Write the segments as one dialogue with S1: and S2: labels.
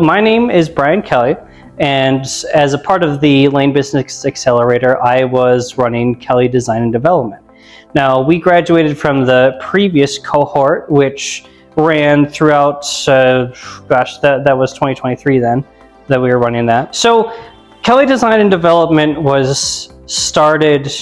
S1: My name is Brian Kelly, and as a part of the Laine Business Accelerator, I was running Kelly Design and Development. Now, we graduated from the previous cohort, which ran throughout, that was 2023 then, that we were running that. So, Kelly Design and Development was started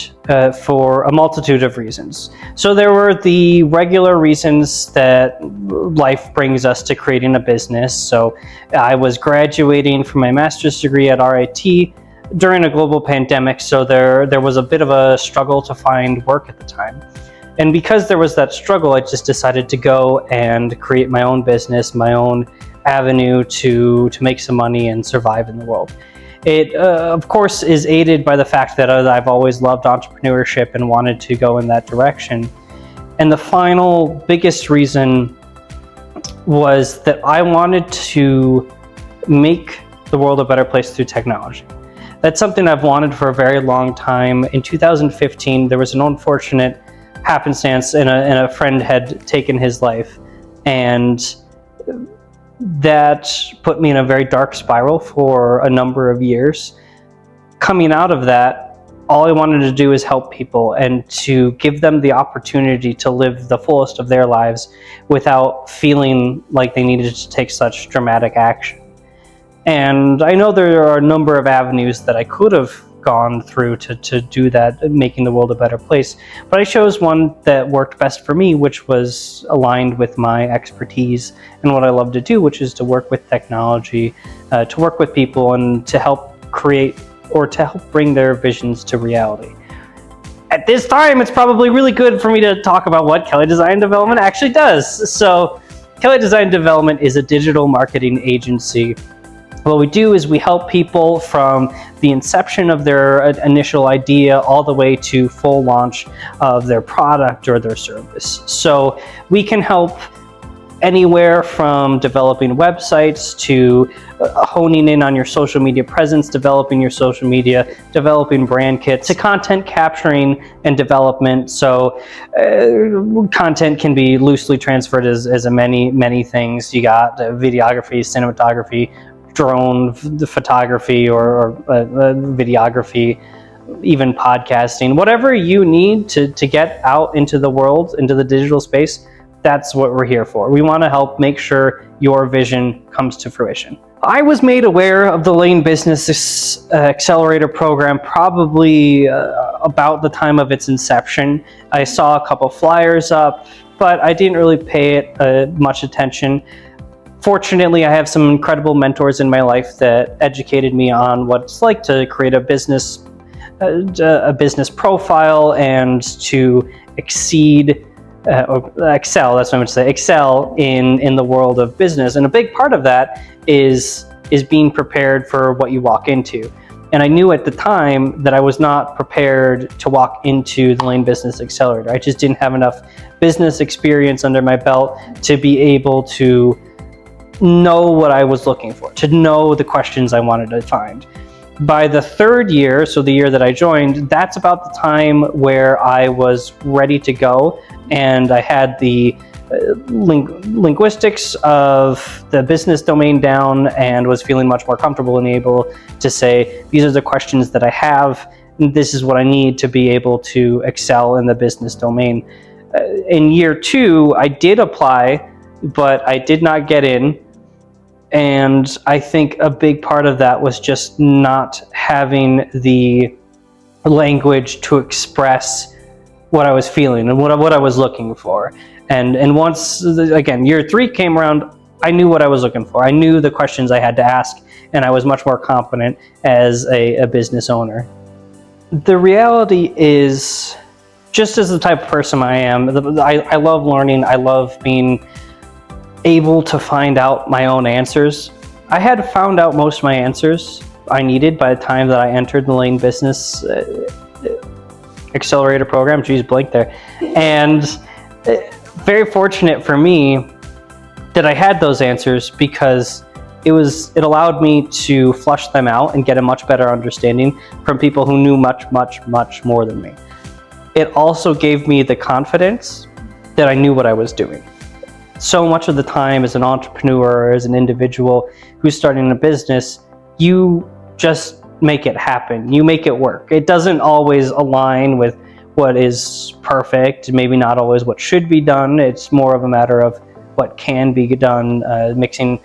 S1: for a multitude of reasons. So there were the regular reasons that life brings us to creating a business. So I was graduating from my master's degree at RIT during a global pandemic, so there was a bit of a struggle to find work at the time. And because there was that struggle, I just decided to go and create my own business, my own avenue to make some money and survive in the world. It, of course, is aided by the fact that I've always loved entrepreneurship and wanted to go in that direction. And the final biggest reason was that I wanted to make the world a better place through technology. That's something I've wanted for a very long time. In 2015, there was an unfortunate happenstance and a friend had taken his life. And that put me in a very dark spiral for a number of years. Coming out of that, all I wanted to do is help people and to give them the opportunity to live the fullest of their lives without feeling like they needed to take such dramatic action. And I know there are a number of avenues that I could have gone through to do that, making the world a better place. But I chose one that worked best for me, which was aligned with my expertise and what I love to do, which is to work with technology, to work with people and to help create or to help bring their visions to reality. At this time, it's probably really good for me to talk about what Kelly Design Development actually does. So Kelly Design Development is a digital marketing agency. What we do is we help people from the inception of their initial idea all the way to full launch of their product or their service. So we can help anywhere from developing websites to honing in on your social media presence, developing your social media, developing brand kits, to content capturing and development. So content can be loosely transferred as many things. You got videography, cinematography, drone photography or videography, even podcasting, whatever you need to get out into the world, into the digital space, that's what we're here for. We want to help make sure your vision comes to fruition. I was made aware of the Laine Business Accelerator program probably about the time of its inception. I saw a couple flyers up, but I didn't really pay it much attention. Fortunately, I have some incredible mentors in my life that educated me on what it's like to create a business profile and to excel, that's what I'm going to say, excel in the world of business. And a big part of that is being prepared for what you walk into. And I knew at the time that I was not prepared to walk into the Laine Business Accelerator. I just didn't have enough business experience under my belt to be able to know what I was looking for, to know the questions I wanted to find. By the third year, so the year that I joined, that's about the time where I was ready to go, and I had the linguistics of the business domain down and was feeling much more comfortable and able to say, these are the questions that I have, and this is what I need to be able to excel in the business domain. In year two, I did apply, but I did not get in. And I think a big part of that was just not having the language to express what I was feeling and what I was looking for. And once, again, year three came around, I knew what I was looking for. I knew the questions I had to ask, and I was much more confident as a business owner. The reality is, just as the type of person I am, I love learning, I love being able to find out my own answers. I had found out most of my answers I needed by the time that I entered the Laine Business Accelerator program. Geez, blank there. And very fortunate for me that I had those answers, because it allowed me to flush them out and get a much better understanding from people who knew much more than me. It also gave me the confidence that I knew what I was doing. so much of the time as an entrepreneur or as an individual who's starting a business, you just make it happen. You make it work. It doesn't always align with what is perfect, maybe not always what should be done. It's more of a matter of what can be done, mixing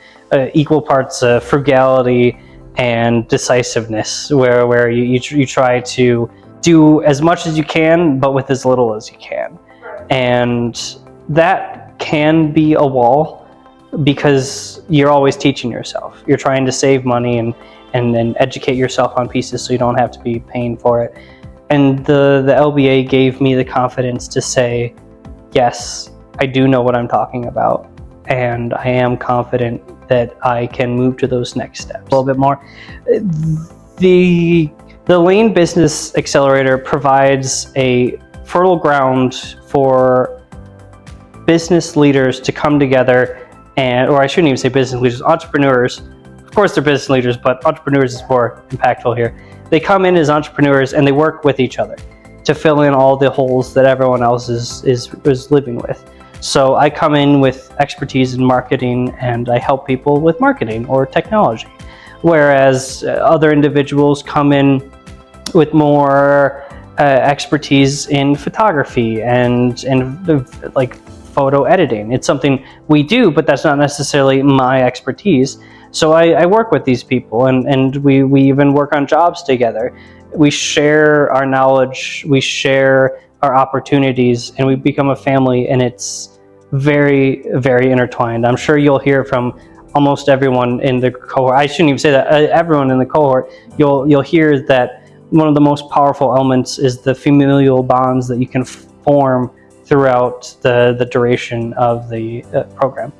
S1: equal parts of frugality and decisiveness, where you try to do as much as you can, but with as little as you can. And that can be a wall, because you're always teaching yourself. You're trying to save money and then educate yourself on pieces so you don't have to be paying for it. And the LBA gave me the confidence to say, yes, I do know what I'm talking about, and I am confident that I can move to those next steps. A little bit more. The Laine Business Accelerator provides a fertile ground for business leaders to come together, or I shouldn't even say business leaders, entrepreneurs. Of course they're business leaders, but entrepreneurs is more impactful here. They come in as entrepreneurs and they work with each other to fill in all the holes that everyone else is living with. So I come in with expertise in marketing, and I help people with marketing or technology. Whereas other individuals come in with more expertise in photography and like photo editing. It's something we do, but that's not necessarily my expertise. So I work with these people, and we even work on jobs together. We share our knowledge, we share our opportunities, and we become a family, and it's very, very intertwined. I'm sure you'll hear from almost everyone in the cohort. I shouldn't even say that, everyone in the cohort, you'll hear that one of the most powerful elements is the familial bonds that you can form throughout the duration of the program.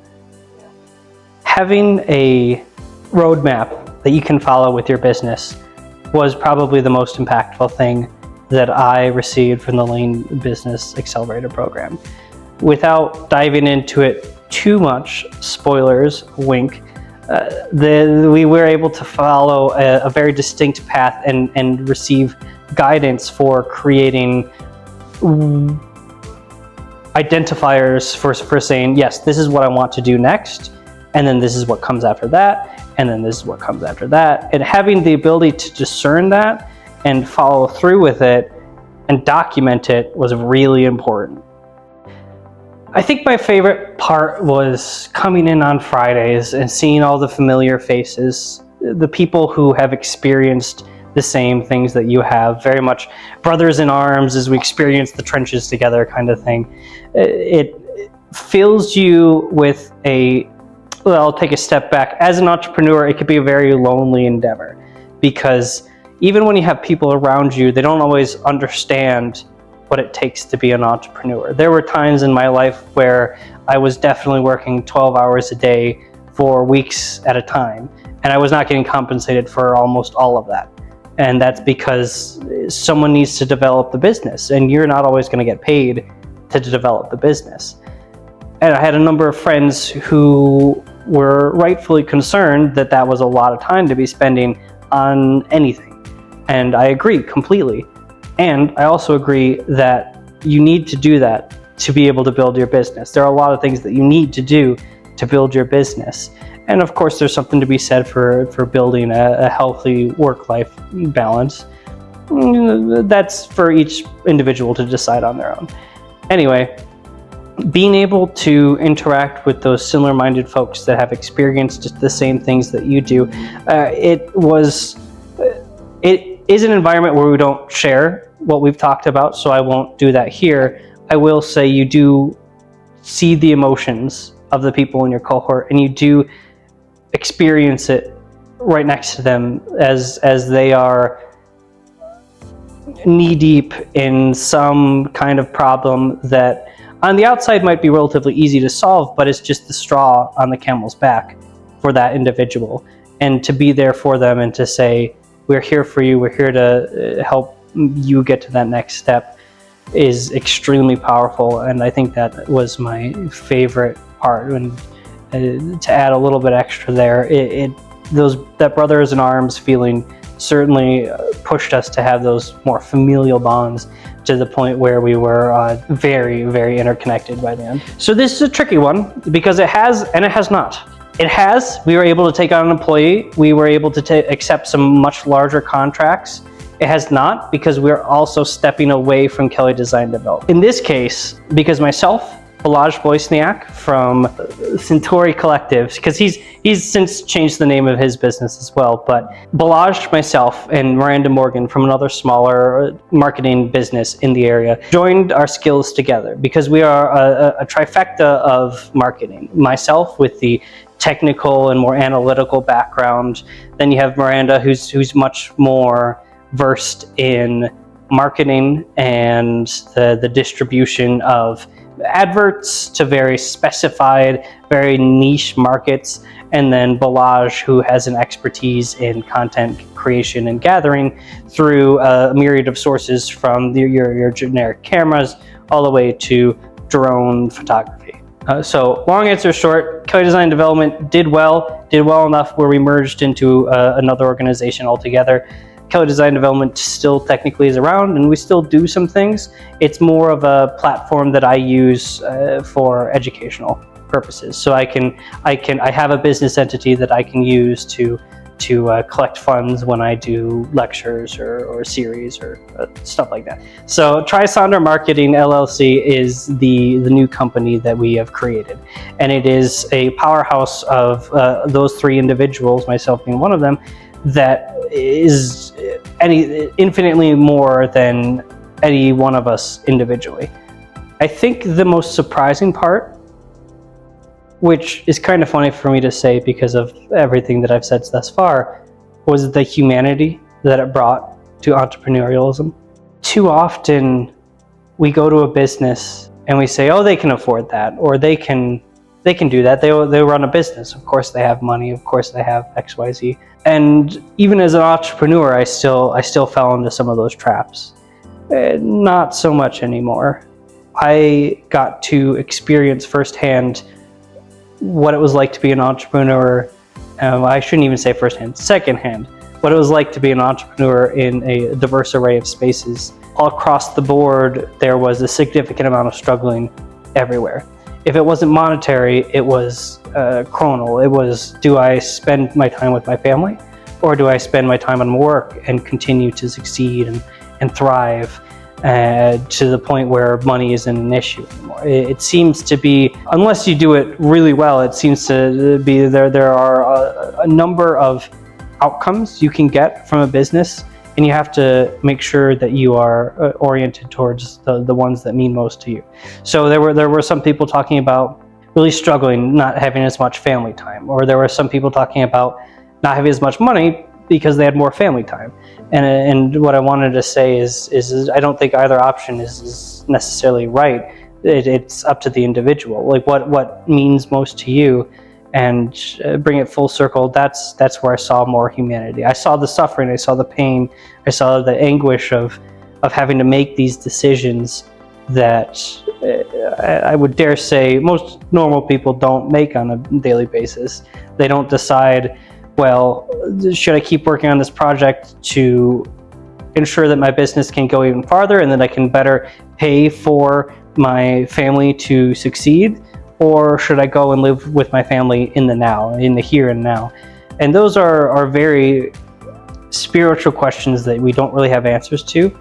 S1: Having a roadmap that you can follow with your business was probably the most impactful thing that I received from the Laine Business Accelerator program. Without diving into it too much, spoilers, wink, we were able to follow a very distinct path and receive guidance for creating identifiers for saying, yes, this is what I want to do next, and then this is what comes after that, and then this is what comes after that. And having the ability to discern that and follow through with it and document it was really important. I think my favorite part was coming in on Fridays and seeing all the familiar faces, the people who have experienced the same things that you have, very much brothers in arms as we experience the trenches together kind of thing. It fills you with well, I'll take a step back. As an entrepreneur, it could be a very lonely endeavor, because even when you have people around you, they don't always understand what it takes to be an entrepreneur. There were times in my life where I was definitely working 12 hours a day for weeks at a time, and I was not getting compensated for almost all of that. And that's because someone needs to develop the business, and you're not always going to get paid to develop the business. And I had a number of friends who were rightfully concerned that that was a lot of time to be spending on anything. And I agree completely. And I also agree that you need to do that to be able to build your business. There are a lot of things that you need to do to build your business. And of course, there's something to be said for building a healthy work-life balance. That's for each individual to decide on their own. Anyway, being able to interact with those similar-minded folks that have experienced the same things that you do, it is an environment where we don't share what we've talked about, so I won't do that here. I will say you do see the emotions of the people in your cohort, and you do experience it right next to them as they are knee-deep in some kind of problem that on the outside might be relatively easy to solve, but it's just the straw on the camel's back for that individual. And to be there for them and to say, we're here for you, we're here to help you get to that next step, is extremely powerful. And I think that was my favorite part. And to add a little bit extra there, that brothers in arms feeling certainly pushed us to have those more familial bonds to the point where we were very, very interconnected by the end. So this is a tricky one because it has and it has not. It has. We were able to take on an employee. We were able to accept some much larger contracts. It has not, because we're also stepping away from Kelly Design Development. In this case, because myself, Balazs Boysniak from Centauri Collectives, because he's since changed the name of his business as well, but Balazs, myself, and Miranda Morgan from another smaller marketing business in the area joined our skills together because we are a trifecta of marketing. Myself with the technical and more analytical background, then you have Miranda who's much more versed in marketing and the distribution of adverts to very specified, very niche markets, and then Balazs, who has an expertise in content creation and gathering through a myriad of sources from your generic cameras all the way to drone photography. So long answer short, Kelly Design Development did well enough where we merged into another organization altogether. Kelly Design Development still technically is around, and we still do some things. It's more of a platform that I use for educational purposes. So I have a business entity that I can use to collect funds when I do lectures or series or stuff like that. So Trisonder Marketing LLC is the new company that we have created, and it is a powerhouse of those three individuals, myself being one of them, that is infinitely more than any one of us individually. I think the most surprising part, which is kind of funny for me to say because of everything that I've said thus far, was the humanity that it brought to entrepreneurialism. Too often we go to a business and we say, oh, they can afford that, or they can do that. They run a business. Of course they have money. Of course they have XYZ. And even as an entrepreneur, I still fell into some of those traps. Not so much anymore. I got to experience firsthand what it was like to be an entrepreneur. I shouldn't even say firsthand, secondhand. What it was like to be an entrepreneur in a diverse array of spaces. All across the board, there was a significant amount of struggling everywhere. If it wasn't monetary, it was chronal. It was, do I spend my time with my family, or do I spend my time on work and continue to succeed and thrive to the point where money isn't an issue anymore? It seems to be, unless you do it really well, it seems to be there are a number of outcomes you can get from a business, and you have to make sure that you are oriented towards the ones that mean most to you. So there were some people talking about really struggling, not having as much family time, or there were some people talking about not having as much money because they had more family time. And what I wanted to say is I don't think either option is necessarily right. It's up to the individual. Like what means most to you, and bring it full circle. That's where I saw more humanity. I saw the suffering, I saw the pain, I saw the anguish of having to make these decisions that I would dare say most normal people don't make on a daily basis. They don't decide, well, should I keep working on this project to ensure that my business can go even farther and that I can better pay for my family to succeed? Or should I go and live with my family in the now, in the here and now? And those are very spiritual questions that we don't really have answers to.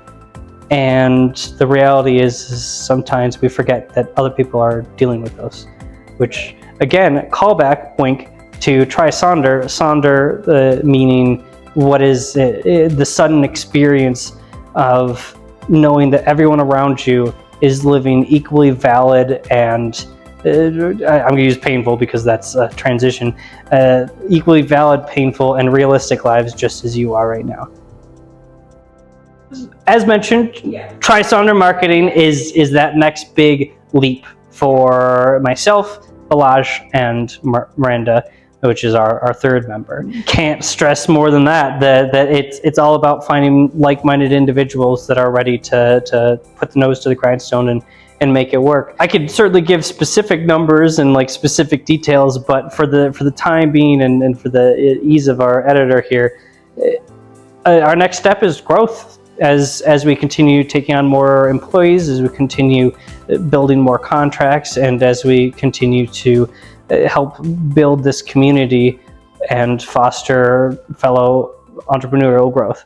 S1: And the reality is sometimes we forget that other people are dealing with those. Which, again, callback, wink, to Trisonder, sonder meaning what is the sudden experience of knowing that everyone around you is living equally valid and I'm going to use painful because that's a transition, equally valid, painful, and realistic lives just as you are right now. As mentioned, Trisonder Marketing is that next big leap for myself, Balazs, and Miranda, which is our third member. Can't stress more than that it's all about finding like-minded individuals that are ready to put the nose to the grindstone and make it work. I could certainly give specific numbers and like specific details, but for the time being and for the ease of our editor here, Our next step is growth. As we continue taking on more employees, as we continue building more contracts, and as we continue to help build this community and foster fellow entrepreneurial growth.